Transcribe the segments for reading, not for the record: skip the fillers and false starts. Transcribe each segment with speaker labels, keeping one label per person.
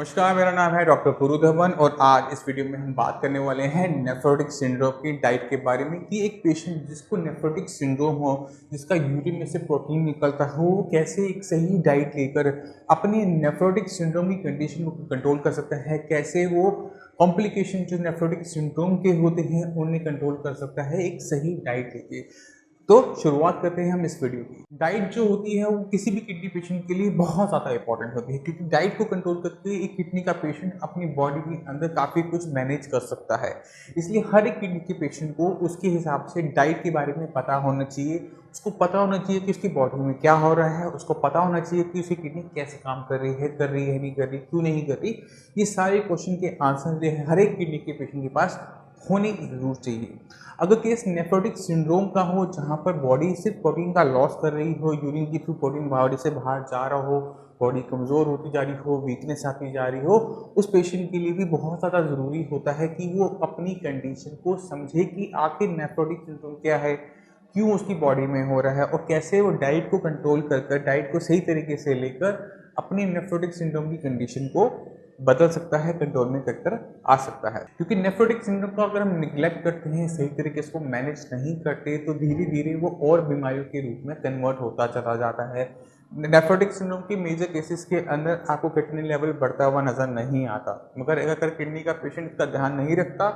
Speaker 1: नमस्कार, मेरा नाम है डॉक्टर पुरु धवन और आज इस वीडियो में हम बात करने वाले हैं नेफ्रोटिक सिंड्रोम की डाइट के बारे में कि एक पेशेंट जिसको नेफ्रोटिक सिंड्रोम हो, जिसका यूरिन में से प्रोटीन निकलता हो, वो कैसे एक सही डाइट लेकर अपनी नेफ्रोटिक सिंड्रोम की कंडीशन को कंट्रोल कर सकता है, कैसे वो कॉम्प्लिकेशन जो नेफ्रोटिक सिंड्रोम के होते हैं उन्हें कंट्रोल कर सकता है एक सही डाइट लेके। तो शुरुआत करते हैं हम इस वीडियो की। डाइट जो होती है वो किसी भी किडनी पेशेंट के लिए बहुत ज़्यादा इंपॉर्टेंट होती है, क्योंकि डाइट को कंट्रोल करके एक किडनी का पेशेंट अपनी बॉडी के अंदर काफ़ी कुछ मैनेज कर सकता है। इसलिए हर एक किडनी के पेशेंट को उसके हिसाब से डाइट के बारे में पता होना चाहिए। उसको पता होना चाहिए कि उसकी बॉडी में क्या हो रहा है, उसको पता होना चाहिए कि उसकी किडनी कैसे काम कर रही है नहीं कर रही, क्यों नहीं कर रही। ये सारे क्वेश्चन के आंसर जो है हर एक किडनी के पेशेंट के पास होने जरूर चाहिए। अगर केस नेफ्रोटिक सिंड्रोम का हो, जहाँ पर बॉडी सिर्फ प्रोटीन का लॉस कर रही हो, यूरिन के थ्रू प्रोटीन बॉडी से बाहर जा रहा हो, बॉडी कमज़ोर होती जा रही हो, वीकनेस आती जा रही हो, उस पेशेंट के लिए भी बहुत ज़्यादा ज़रूरी होता है कि वो अपनी कंडीशन को समझे कि आखिर नेफ्रोटिक सिंड्रोम क्या है, क्यों उसकी बॉडी में हो रहा है और कैसे वो डाइट को कंट्रोल कर डाइट को सही तरीके से लेकर अपनी नेफ्रोटिक सिंड्रोम की कंडीशन को बदल सकता है, कंट्रोल में कर आ सकता है। क्योंकि नेफ्रोटिक सिंड्रोम को अगर हम निग्लेक्ट करते हैं, सही तरीके से मैनेज नहीं करते, तो धीरे धीरे वो और बीमारियों के रूप में कन्वर्ट होता चला जाता है। नेफ्रोटिक सिंड्रोम की मेजर केसेस के अंदर आपको किडनी लेवल बढ़ता हुआ नजर नहीं आता, मगर अगर किडनी का पेशेंट इसका ध्यान नहीं रखता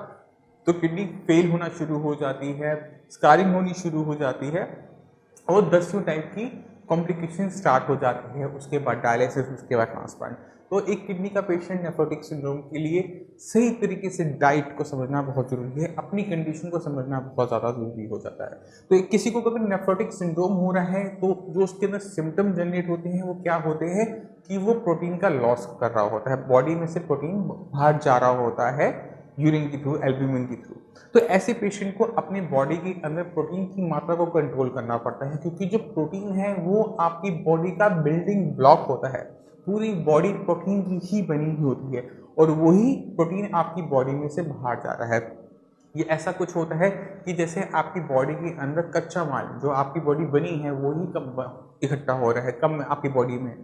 Speaker 1: तो किडनी फेल होना शुरू हो जाती है, स्कारिंग होनी शुरू हो जाती है और दसियों टाइप की कॉम्प्लिकेशन स्टार्ट हो जाती है। उसके बाद डायलिसिस, उसके बाद ट्रांसप्लांट। तो एक किडनी का पेशेंट नेफ्रोटिक सिंड्रोम के लिए सही तरीके से डाइट को समझना बहुत ज़रूरी है, अपनी कंडीशन को समझना बहुत ज़्यादा ज़रूरी हो जाता है। तो किसी को अगर नेफ्रोटिक सिंड्रोम हो रहा है तो जो उसके अंदर सिम्टम जनरेट होते हैं वो क्या होते हैं कि वो प्रोटीन का लॉस कर रहा होता है, बॉडी में से प्रोटीन बाहर जा रहा होता है यूरिन के थ्रू, एल्ब्यूमिन के थ्रू। तो ऐसे पेशेंट को अपनी बॉडी के अंदर प्रोटीन की मात्रा को कंट्रोल करना पड़ता है, क्योंकि जो प्रोटीन है वो आपकी बॉडी का बिल्डिंग ब्लॉक होता है। पूरी बॉडी प्रोटीन की ही बनी हुई होती है और वही प्रोटीन आपकी बॉडी में से बाहर जा रहा है। ये ऐसा कुछ होता है कि जैसे आपकी बॉडी के अंदर कच्चा माल जो आपकी बॉडी बनी है वही कम इकट्ठा हो रहा है, कम आपकी बॉडी में।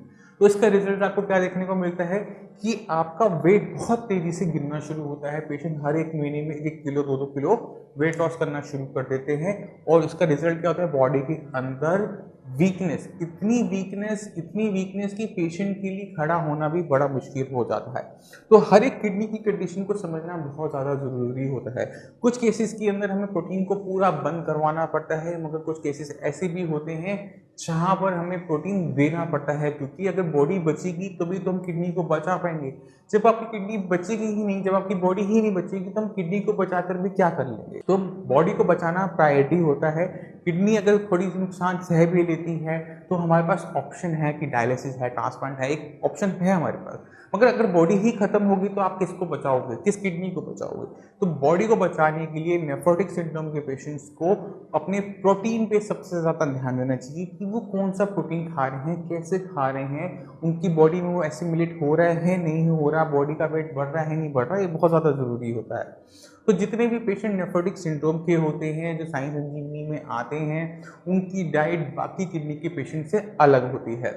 Speaker 1: तो इसका रिजल्ट आपको क्या देखने को मिलता है कि आपका वेट बहुत तेजी से गिरना शुरू होता है। पेशेंट हर एक महीने में 1 किलो 2 किलो वेट लॉस करना शुरू कर देते हैं और इसका रिजल्ट क्या होता है, बॉडी के अंदर वीकनेस, इतनी वीकनेस कि पेशेंट के लिए खड़ा होना भी बड़ा मुश्किल हो जाता है। तो हर एक किडनी की कंडीशन को समझना बहुत ज़्यादा ज़रूरी होता है। कुछ केसेस के अंदर हमें प्रोटीन को पूरा बंद करवाना पड़ता है, मगर कुछ केसेस ऐसे भी होते हैं जहाँ पर हमें प्रोटीन देना पड़ता है, क्योंकि अगर बॉडी बचेगी तभी तो हम किडनी को बचा पाएंगे। जब आपकी किडनी बचेगी ही नहीं, जब आपकी बॉडी ही नहीं बचेगी तो हम किडनी को बचाकर भी क्या कर लेंगे। तो बॉडी को बचाना प्रायोरिटी होता है। किडनी अगर थोड़ी सी नुकसान सह भी लेती है तो हमारे पास ऑप्शन है कि डायलिसिस है, ट्रांसप्लांट है, एक ऑप्शन है हमारे पास। मगर अगर बॉडी ही खत्म होगी तो आप किसको बचाओगे, किस किडनी को बचाओगे। तो बॉडी को बचाने के लिए नेफ्रोटिक सिंड्रोम के पेशेंट्स को अपने प्रोटीन पे सबसे ज़्यादा ध्यान देना चाहिए कि वो कौन सा प्रोटीन खा रहे हैं, कैसे खा रहे हैं, उनकी बॉडी में वो एसिमिलेट हो रहा है नहीं हो रहा, बॉडी का वेट बढ़ रहा है नहीं बढ़ रहा, ये बहुत ज़्यादा ज़रूरी होता है। तो जितने भी पेशेंट नेफ्रोटिक सिंड्रोम के होते हैं जो साइंस इंजीनियरिंग में आते हैं, उनकी डाइट बाकी किडनी के पेशेंट से अलग होती है।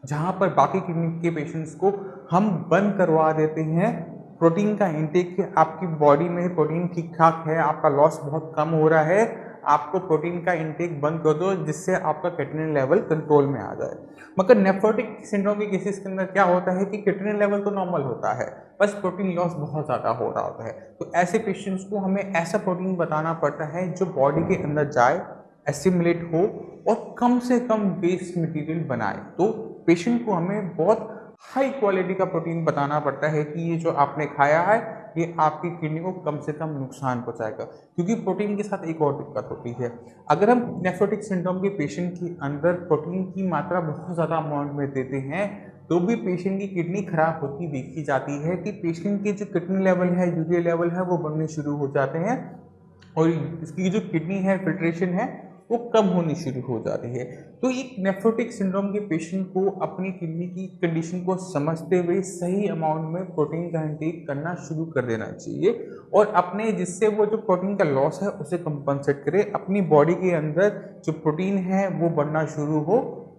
Speaker 1: जहाँ पर बाकी किडनी के पेशेंट्स को हम बंद करवा देते हैं प्रोटीन का इंटेक, आपकी बॉडी में प्रोटीन ठीक ठाक है, आपका लॉस बहुत कम हो रहा है, आपको प्रोटीन का इंटेक बंद कर दो जिससे आपका क्रिएटिनिन लेवल कंट्रोल में आ जाए। मगर नेफ्रोटिक सिंड्रोम के केसेस के अंदर क्या होता है कि क्रिएटिनिन लेवल तो नॉर्मल होता है, बस प्रोटीन लॉस बहुत ज़्यादा हो रहा होता है। तो ऐसे पेशेंट्स को हमें ऐसा प्रोटीन बताना पड़ता है जो बॉडी के अंदर जाए, एसिमुलेट हो और कम से कम वेस्ट मटेरियल बनाए। तो पेशेंट को हमें बहुत हाई क्वालिटी का प्रोटीन बताना पड़ता है कि ये जो आपने खाया है ये आपकी किडनी को कम से कम नुकसान पहुंचाएगा। क्योंकि प्रोटीन के साथ एक और दिक्कत होती है, अगर हम नेफ्रोटिक सिंड्रोम के पेशेंट के अंदर प्रोटीन की मात्रा बहुत ज़्यादा अमाउंट में देते हैं तो भी पेशेंट की किडनी खराब होती देखी जाती है कि पेशेंट के जो किडनी लेवल है, यूरिया लेवल है, वो बढ़ने शुरू हो जाते हैं और इसकी जो किडनी है, फिल्ट्रेशन है, वो कम होनी शुरू हो जाती है। तो एक नेफ्रोटिक सिंड्रोम के पेशेंट को अपनी किडनी की कंडीशन को समझते हुए सही अमाउंट में प्रोटीन का इंटेक करना शुरू कर देना चाहिए और अपने जिससे वो जो प्रोटीन का लॉस है उसे कंपनसेट करे, अपनी बॉडी के अंदर जो प्रोटीन है वो बढ़ना शुरू हो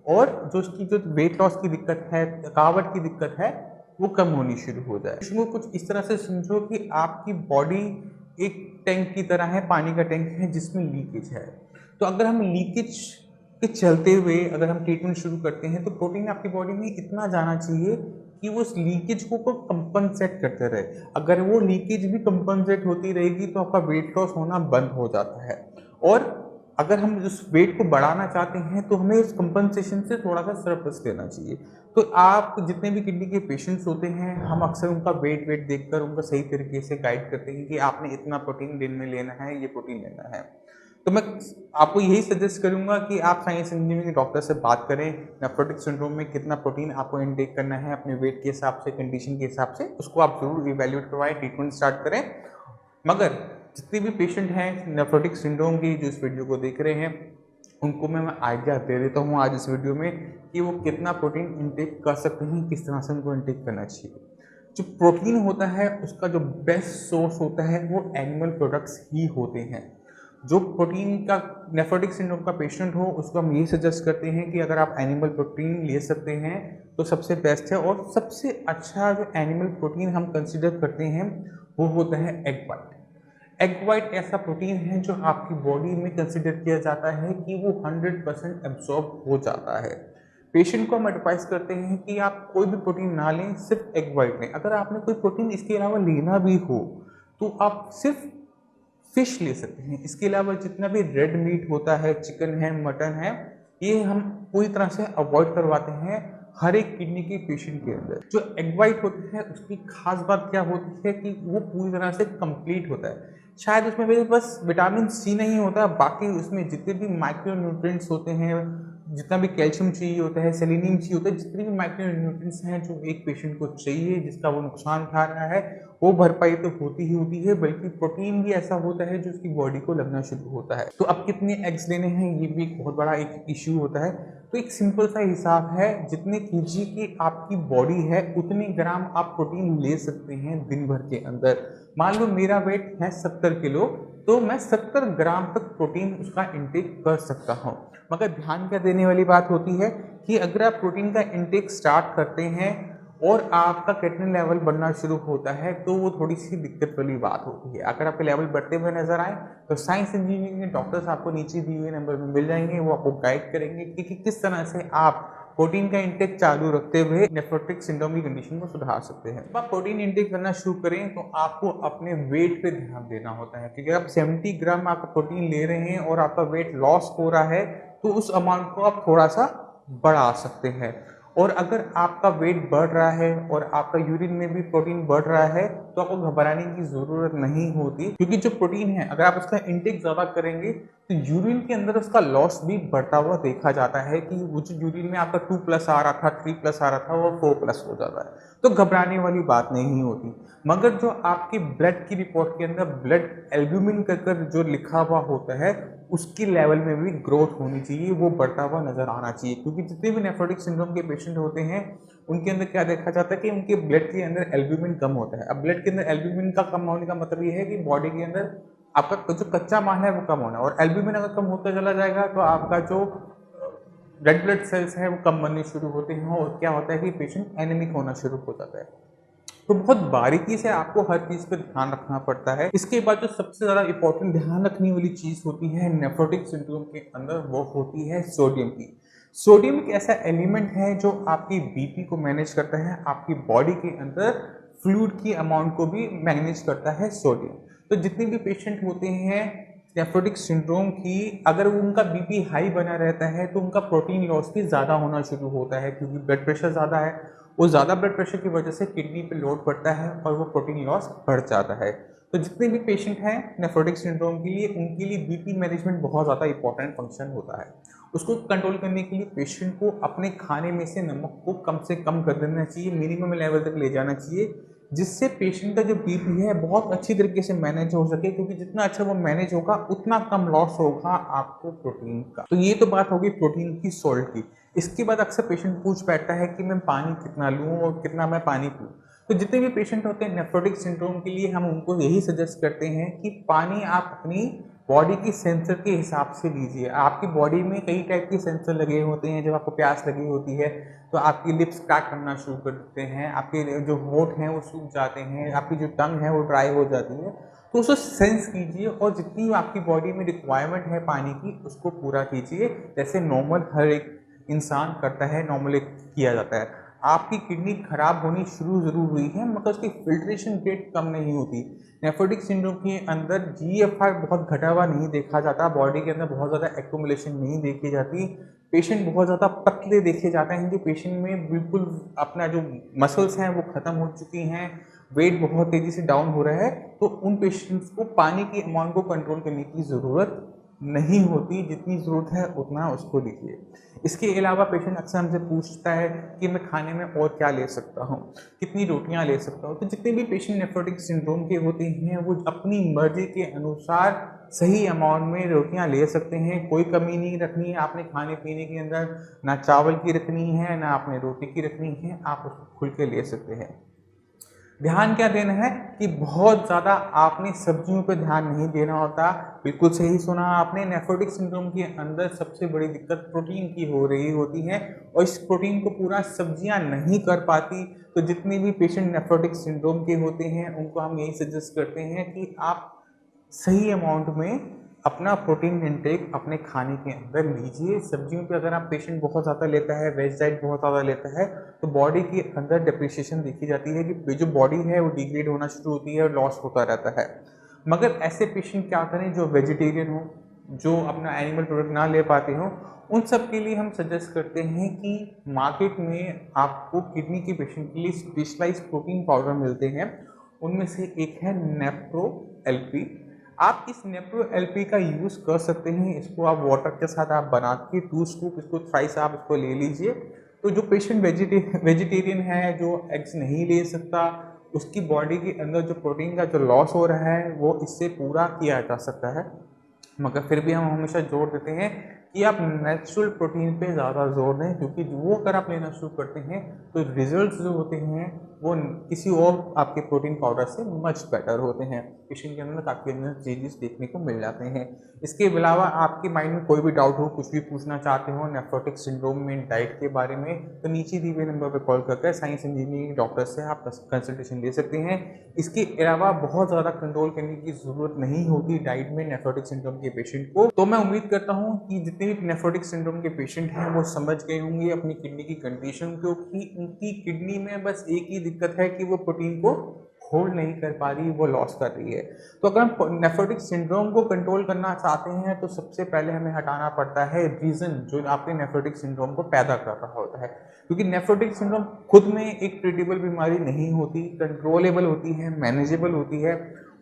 Speaker 1: और जो उसकी जो वेट लॉस की दिक्कत है, थकावट की दिक्कत है, वो कम होनी शुरू हो जाए। इसको कुछ इस तरह से समझो कि आपकी बॉडी एक टैंक की तरह है, पानी का टैंक है जिसमें लीकेज है। तो अगर हम लीकेज के चलते हुए अगर हम ट्रीटमेंट शुरू करते हैं तो प्रोटीन आपकी बॉडी में इतना जाना चाहिए कि वो उस लीकेज को कंपनसेट करते रहे। अगर वो लीकेज भी कंपनसेट होती रहेगी तो आपका वेट लॉस होना बंद हो जाता है। और अगर हम उस वेट को बढ़ाना चाहते हैं तो हमें उस कंपनसेशन से थोड़ा सा सरप्लस लेना चाहिए। तो आप जितने भी किडनी के पेशेंट्स होते हैं, हम अक्सर उनका वेट देखकर उनको सही तरीके से गाइड करते हैं कि आपने इतना प्रोटीन दिन में लेना है, ये प्रोटीन लेना है। तो मैं आपको यही सजेस्ट करूंगा कि आप साइंस इंजीनियरिंग के डॉक्टर से बात करें, नेफ्रोटिक सिंड्रोम में कितना प्रोटीन आपको इनटेक करना है अपने वेट के हिसाब से, कंडीशन के हिसाब से, उसको आप जरूर इवैल्यूएट करवाएं, ट्रीटमेंट स्टार्ट करें। मगर जितने भी पेशेंट हैं नेफ्रोटिक सिंड्रोम की जो इस वीडियो को देख रहे हैं, उनको मैं आइडिया दे देता हूँ आज इस वीडियो में कि वो कितना प्रोटीन इनटेक कर सकते हैं, किस तरह से उनको इनटेक करना चाहिए। जो प्रोटीन होता है उसका जो बेस्ट सोर्स होता है वो एनिमल प्रोडक्ट्स ही होते हैं। जो प्रोटीन का नेफ्रोटिक सिंड्रोम का पेशेंट हो उसको हम यही सजेस्ट करते हैं कि अगर आप एनिमल प्रोटीन ले सकते हैं तो सबसे बेस्ट है। और सबसे अच्छा जो एनिमल प्रोटीन हम कंसिडर करते हैं वो होता है एग वाइट। एग वाइट ऐसा प्रोटीन है जो आपकी बॉडी में कंसिडर किया जाता है कि वो 100% एब्जॉर्ब हो जाता है। पेशेंट को हम एडवाइस करते हैं कि आप कोई भी प्रोटीन ना लें, सिर्फ एग वाइट लें। अगर आपने कोई प्रोटीन इसके अलावा लेना भी हो तो आप सिर्फ फिश ले सकते हैं। इसके अलावा जितना भी रेड मीट होता है, चिकन है, मटन है, ये हम पूरी तरह से अवॉइड करवाते हैं हर एक किडनी के पेशेंट के अंदर। जो एग वाइट होती है उसकी खास बात क्या होती है कि वो पूरी तरह से कंप्लीट होता है। शायद उसमें बस विटामिन सी नहीं होता, बाकी उसमें जितने भी माइक्रो न्यूट्रिएंट्स होते हैं, जितना भी कैल्शियम चाहिए होता है, सेलेनियम चाहिए होता है, जितने भी माइक्रो न्यूट्रिएंट्स हैं जो एक पेशेंट को चाहिए, जिसका वो नुकसान उठा रहा है, वो भरपाई तो होती ही होती है, बल्कि प्रोटीन भी ऐसा होता है जो उसकी बॉडी को लगना शुरू होता है। तो अब कितने एग्स लेने हैं ये भी एक बहुत बड़ा एक इश्यू होता है। तो एक सिंपल सा हिसाब है, जितने केजी की आपकी बॉडी है उतने ग्राम आप प्रोटीन ले सकते हैं दिन भर के अंदर। मान लो मेरा वेट है 70 किलो, तो मैं 70 ग्राम तक प्रोटीन उसका इंटेक कर सकता हूँ। मगर ध्यान क्या देने वाली बात होती है कि अगर आप प्रोटीन का इंटेक स्टार्ट करते हैं और आपका क्रिएटिनिन लेवल बढ़ना शुरू होता है तो वो थोड़ी सी दिक्कत वाली बात होती है। अगर आपके लेवल बढ़ते हुए नजर आए तो साइंस इंजीनियरिंग के डॉक्टर्स आपको नीचे दिए हुए नंबर में मिल जाएंगे, वो आपको गाइड करेंगे कि किस तरह से आप प्रोटीन का इंटेक चालू रखते हुए नेफ्रोटिक सिंड्रोम की कंडीशन को सुधार सकते हैं। जब आप प्रोटीन इंटेक करना शुरू करें तो आपको अपने वेट पे ध्यान देना होता है, क्योंकि आप 70 ग्राम आपका प्रोटीन ले रहे हैं और आपका वेट लॉस हो रहा है तो उस अमाउंट को आप थोड़ा सा बढ़ा सकते हैं। और अगर आपका वेट बढ़ रहा है और आपका यूरिन में भी प्रोटीन बढ़ रहा है तो आपको घबराने की ज़रूरत नहीं होती, क्योंकि जो प्रोटीन है अगर आप उसका इंटेक ज़्यादा करेंगे तो यूरिन के अंदर उसका लॉस भी बढ़ता हुआ देखा जाता है कि वो जो यूरिन में आपका 2+ आ रहा था, 3+ आ रहा था, वो 4+ हो जाता है। तो घबराने वाली बात नहीं होती। मगर जो आपके ब्लड की रिपोर्ट के अंदर ब्लड एल्ब्यूमिन कर जो लिखा हुआ होता है उसकी लेवल में भी ग्रोथ होनी चाहिए, वो बढ़ता हुआ नजर आना चाहिए। क्योंकि जितने भी नेफ्रोटिक सिंड्रोम के पेशेंट होते हैं उनके अंदर क्या देखा जाता है कि उनके ब्लड के अंदर एल्ब्यूमिन कम होता है। अब ब्लड के अंदर एल्ब्यूमिन का कम होने का मतलब ये है कि बॉडी के अंदर आपका जो कच्चा माल है वो कम होना है, और एल्ब्यूमिन अगर कम होता चला जाएगा तो आपका जो रेड ब्लड सेल्स है वो कम बनने शुरू होते हैं और क्या होता है कि पेशेंट एनीमिक होना शुरू हो जाता है। तो बहुत बारीकी से आपको हर चीज़ पर ध्यान रखना पड़ता है। इसके बाद जो सबसे ज़्यादा इंपॉर्टेंट ध्यान रखने वाली चीज़ होती है नेफ्रोटिक सिंड्रोम के अंदर, वो होती है सोडियम की। सोडियम एक ऐसा एलिमेंट है जो आपकी बीपी को मैनेज करता है, आपकी बॉडी के अंदर फ्लूइड की अमाउंट को भी मैनेज करता है सोडियम। तो जितने भी पेशेंट होते हैं नेफ्रोटिक सिंड्रोम की, अगर उनका बीपी हाई बना रहता है तो उनका प्रोटीन लॉस भी ज़्यादा होना शुरू होता है, क्योंकि ब्लड प्रेशर ज़्यादा है। वो ज़्यादा ब्लड प्रेशर की वजह से किडनी पे लोड पड़ता है और वो प्रोटीन लॉस बढ़ जाता है। तो जितने भी पेशेंट हैं नेफ्रोटिक सिंड्रोम के लिए, उनके लिए बीपी मैनेजमेंट बहुत ज़्यादा इंपॉर्टेंट फंक्शन होता है। उसको कंट्रोल करने के लिए पेशेंट को अपने खाने में से नमक को कम से कम कर देना चाहिए, मिनिमम लेवल तक ले जाना चाहिए, जिससे पेशेंट का जो बीपी है बहुत अच्छी तरीके से मैनेज हो सके। क्योंकि जितना अच्छा वो मैनेज होगा उतना कम लॉस होगा आपको प्रोटीन का। तो ये तो बात होगी प्रोटीन की, सोल्ट की। इसके बाद अक्सर पेशेंट पूछ बैठता है कि मैं पानी कितना लूँ और कितना मैं पानी पीऊँ। तो जितने भी पेशेंट होते हैं नेफ्रोटिक सिंड्रोम के लिए हम उनको यही सजेस्ट करते हैं कि पानी आप अपनी बॉडी की सेंसर के हिसाब से लीजिए। आपकी बॉडी में कई टाइप के सेंसर लगे होते हैं। जब आपको प्यास लगी होती है तो आपकी लिप्स क्रैक करना शुरू कर देते हैं, आपके जो होंठ हैं वो सूख जाते हैं, आपकी जो टंग है वो ड्राई हो जाती है। तो उसको सेंस कीजिए और जितनी आपकी बॉडी में रिक्वायरमेंट है पानी की उसको पूरा कीजिए, जैसे नॉर्मल हर एक इंसान करता है, नॉर्मली किया जाता है। आपकी किडनी खराब होनी शुरू ज़रूर हुई है मगर उसकी फिल्ट्रेशन रेट कम नहीं होती। नेफ्रोटिक सिंड्रोम के अंदर जीएफआर बहुत घटा हुआ नहीं देखा जाता, बॉडी के अंदर बहुत ज़्यादा एक्यूमुलेशन नहीं देखी जाती, पेशेंट बहुत ज़्यादा पतले देखे जाते हैं। जो पेशेंट में बिल्कुल अपना जो मसल्स हैं वो ख़त्म हो चुकी हैं, वेट बहुत तेज़ी से डाउन हो रहा है, तो उन पेशेंट्स को पानी की अमाउंट को कंट्रोल करने की ज़रूरत नहीं होती। जितनी ज़रूरत है उतना उसको लीजिए। इसके अलावा पेशेंट अक्सर हमसे पूछता है कि मैं खाने में और क्या ले सकता हूँ, कितनी रोटियाँ ले सकता हूँ। तो जितने भी पेशेंट नेफ्रोटिक सिंड्रोम के होते हैं वो अपनी मर्जी के अनुसार सही अमाउंट में रोटियाँ ले सकते हैं। कोई कमी नहीं रखनी है आपने खाने पीने के अंदर, ना चावल की रखनी है ना आपने रोटी की रखनी है, आप उसको खुल के ले सकते हैं। ध्यान क्या देना है कि बहुत ज़्यादा आपने सब्जियों पे ध्यान नहीं देना होता। बिल्कुल सही सुना आपने, नेफ्रोटिक सिंड्रोम के अंदर सबसे बड़ी दिक्कत प्रोटीन की हो रही होती है और इस प्रोटीन को पूरा सब्जियां नहीं कर पाती। तो जितने भी पेशेंट नेफ्रोटिक सिंड्रोम के होते हैं उनको हम यही सजेस्ट करते हैं कि आप सही अमाउंट में अपना प्रोटीन इंटेक अपने खाने के अंदर लीजिए। सब्जियों पे अगर आप पेशेंट बहुत ज़्यादा लेता है, वेज डाइट बहुत ज़्यादा लेता है, तो बॉडी के अंदर डिप्रिशिएशन देखी जाती है कि जो बॉडी है वो डिग्रेड होना शुरू होती है और लॉस होता रहता है। मगर ऐसे पेशेंट क्या करें जो वेजिटेरियन हो, जो अपना एनिमल प्रोडक्ट ना ले पाते हो, उन सब के लिए हम सजेस्ट करते हैं कि मार्केट में आपको किडनी के पेशेंट के लिए स्पेशलाइज्ड प्रोटीन पाउडर मिलते हैं। उनमें से एक है नेप्रो एलपी। आप इस नेप्रो एलपी का यूज़ कर सकते हैं। इसको आप वाटर के साथ आप बना के 2 स्कूप इसको थ्राइस आप इसको ले लीजिए। तो जो पेशेंट वेजिटेरियन है, जो एग्स नहीं ले सकता, उसकी बॉडी के अंदर जो प्रोटीन का जो लॉस हो रहा है वो इससे पूरा किया जा सकता है। मगर फिर भी हम हमेशा जोर देते हैं कि आप नेचुरल प्रोटीन पे ज़्यादा जोर दें, क्योंकि वो अगर आप लेना शुरू करते हैं तो रिजल्ट्स जो होते हैं वो किसी और आपके प्रोटीन पाउडर से मच बेटर होते हैं। पेशेंट के अंदर काफ़ी अंदर चेंजेस देखने को मिल जाते हैं। इसके अलावा आपके माइंड में कोई भी डाउट हो, कुछ भी पूछना चाहते हो नेफ्रोटिक सिंड्रोम में डाइट के बारे में, तो नीचे दिए हुए नंबर पर कॉल करके साइंस इंजीनियरिंग डॉक्टर से आप कंसल्टेशन ले सकते हैं। इसके अलावा बहुत ज़्यादा कंट्रोल करने की ज़रूरत नहीं होती डाइट में नेफ्रोटिक सिंड्रोम के पेशेंट को। तो मैं उम्मीद करता हूँ कि जितने भी नेफ्रोटिक सिंड्रोम के पेशेंट हैं वो समझ गए होंगे अपनी किडनी की कंडीशन को, कि उनकी किडनी में बस एक ही दिक्कत है कि वो प्रोटीन को होल्ड नहीं कर पा रही, वो लॉस कर रही है। तो अगर हम नेफ्रोटिक सिंड्रोम को कंट्रोल करना चाहते हैं तो सबसे पहले हमें हटाना पड़ता है रीज़न जो आपके नेफ्रोटिक सिंड्रोम को पैदा कर रहा होता है। क्योंकि नेफ्रोटिक सिंड्रोम खुद में एक ट्रीटेबल बीमारी नहीं होती, कंट्रोलेबल होती है, मैनेजेबल होती है।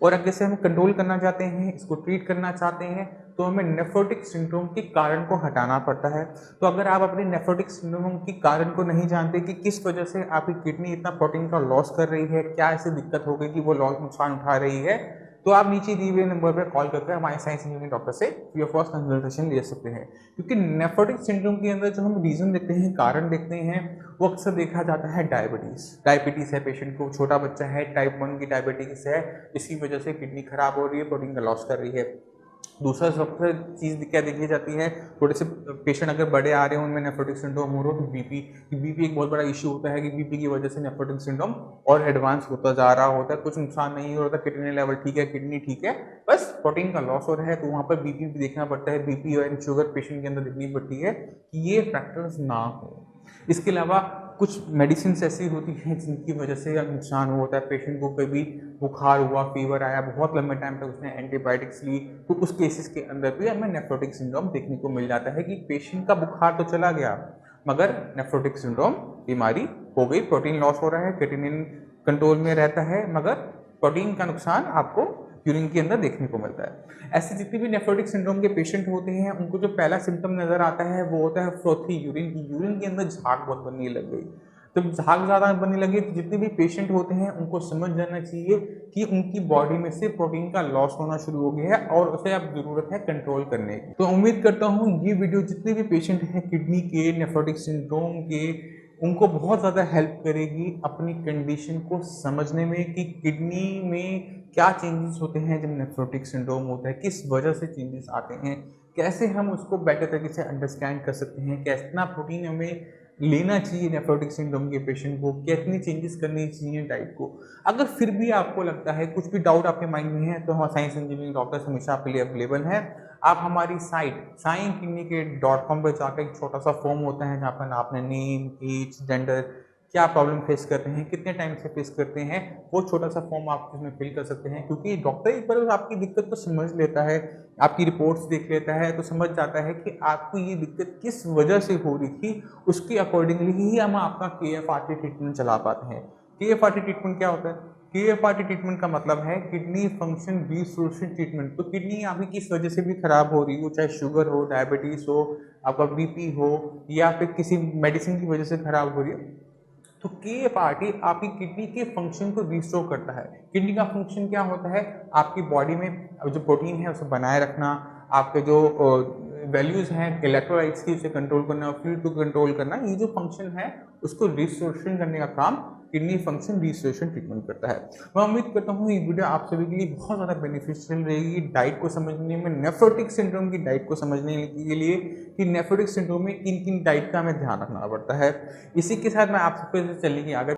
Speaker 1: और अगर से हम कंट्रोल करना चाहते हैं, इसको ट्रीट करना चाहते हैं, तो हमें नेफ्रोटिक सिंड्रोम के कारण को हटाना पड़ता है। तो अगर आप अपने नेफ्रोटिक सिंड्रोम के कारण को नहीं जानते कि किस वजह से आपकी किडनी इतना प्रोटीन का लॉस कर रही है, क्या ऐसी दिक्कत हो गई कि वो लॉस नुकसान उठा रही है, तो आप नीचे दिए हुए नंबर पर कॉल करके हमारे साइंस इंजीनियरिंग डॉक्टर से फ्री ऑफ कॉस्ट कंसल्टेशन ले सकते हैं। क्योंकि नेफ्रोटिक सिंड्रोम के अंदर जो हम रीज़न देखते हैं, कारण देखते हैं, वो अक्सर देखा जाता है डायबिटीज़ है पेशेंट को, छोटा बच्चा है, टाइप 1 की डायबिटीज़ है, इसी वजह से किडनी खराब हो रही है, प्रोटीन का लॉस कर रही है। दूसरा सबसे चीज़ क्या देखी जाती है, थोड़े से पेशेंट अगर बड़े आ रहे हैं उनमें नेफ्रोटिक सिंड्रोम हो रहा हो तो बीपी एक बहुत बड़ा इश्यू होता है कि बीपी की वजह से नेफ्रोटिक सिंड्रोम और एडवांस होता जा रहा होता है। कुछ नुकसान नहीं हो रहा था, किडनी लेवल ठीक है, किडनी ठीक है, बस प्रोटीन का लॉस हो रहा है, तो वहाँ पर बीपी भी देखना पड़ता है। बीपी और शुगर पेशेंट के अंदर देखनी पड़ती है कि ये फैक्टर्स ना हो। इसके अलावा कुछ मेडिसिन ऐसी होती हैं जिनकी वजह से नुकसान होता है। पेशेंट को कभी बुखार हुआ, फीवर आया, बहुत लंबे टाइम तक उसने एंटीबायोटिक्स ली, तो उस केसेस के अंदर भी हमें नेफ्रोटिक सिंड्रोम देखने को मिल जाता है कि पेशेंट का बुखार तो चला गया मगर नेफ्रोटिक सिंड्रोम बीमारी हो गई, प्रोटीन लॉस हो रहा है, क्रिएटिनिन कंट्रोल में रहता है मगर प्रोटीन का नुकसान आपको यूरिन के अंदर देखने को मिलता है। ऐसे जितने भी नेफ्रोटिक सिंड्रोम के पेशेंट होते हैं उनको जो पहला सिम्टम नज़र आता है वो होता है फ्रोथी यूरिन की, यूरिन के अंदर झाग बहुत बनने लग गई। तो झाग ज़्यादा बनने लगी तो जितने भी पेशेंट होते हैं उनको समझ जाना चाहिए कि उनकी बॉडी में से प्रोटीन का लॉस होना शुरू हो गया है और उसे अब ज़रूरत है कंट्रोल करने की। तो उम्मीद करता हूँ ये वीडियो जितने भी पेशेंट हैं किडनी के, नेफ्रोटिक सिंड्रोम के, उनको बहुत ज़्यादा हेल्प करेगी अपनी कंडीशन को समझने में कि किडनी में क्या चेंजेस होते हैं जब नेफ्रोटिक सिंड्रोम होता है, किस वजह से चेंजेस आते हैं, कैसे हम उसको बेटर तरीके से अंडरस्टैंड कर सकते हैं, कितना प्रोटीन हमें लेना चाहिए नेफ्रोटिक सिंड्रोम के पेशेंट को, कितनी चेंजेस करनी चाहिए डाइट को। अगर फिर भी आपको लगता है, कुछ भी डाउट आपके माइंड में है, तो हमारा साइंस इंजीनियरिंग डॉक्टर्स हमेशा आपके लिए अवेलेबल है। आप हमारी साइट scienceclinic.com पर जाकर एक छोटा सा फॉर्म होता है जहाँ पर आपने नेम, एज, जेंडर, क्या प्रॉब्लम फेस कर रहे हैं, कितने टाइम से फेस करते हैं, वो छोटा सा फॉर्म आप उसमें फिल कर सकते हैं। क्योंकि डॉक्टर एक बार आपकी दिक्कत को समझ लेता है, आपकी रिपोर्ट्स देख लेता है, तो समझ जाता है कि आपको ये दिक्कत किस वजह से हो रही थी। उसके अकॉर्डिंगली ही हम आपका KFRT ट्रीटमेंट चला पाते हैं। KFRT ट्रीटमेंट क्या होता है? KFRT ट्रीटमेंट का मतलब है किडनी फंक्शन रिस्टोरेशन ट्रीटमेंट। तो किडनी आपकी किस वजह से भी खराब हो रही हो, चाहे शुगर हो, डायबिटीज हो, आपका BP हो, या फिर किसी मेडिसिन की वजह से खराब हो रही हो, तो KFRT आपकी किडनी के फंक्शन को रिस्टोर करता है। किडनी का फंक्शन क्या होता है? आपकी बॉडी में जो प्रोटीन है उसे बनाए रखना, आपके जो वैल्यूज हैं इलेक्ट्रोलाइट्स की, उसे कंट्रोल करना, फ्लूइड को कंट्रोल करना, ये जो फंक्शन है उसको रिस्टोरेशन करने का काम किडनी फंक्शन रिस्टोरेशन ट्रीटमेंट करता है। मैं उम्मीद करता हूँ ये वीडियो आप सभी के लिए बहुत ज़्यादा बेनिफिशियल रहेगी डाइट को समझने में, नेफ्रोटिक सिंड्रोम की डाइट को समझने के लिए कि नेफ्रोटिक सिंड्रोम में किन किन डाइट का हमें ध्यान रखना पड़ता है। इसी के साथ मैं आपसे फिर से चलेंगे आगे।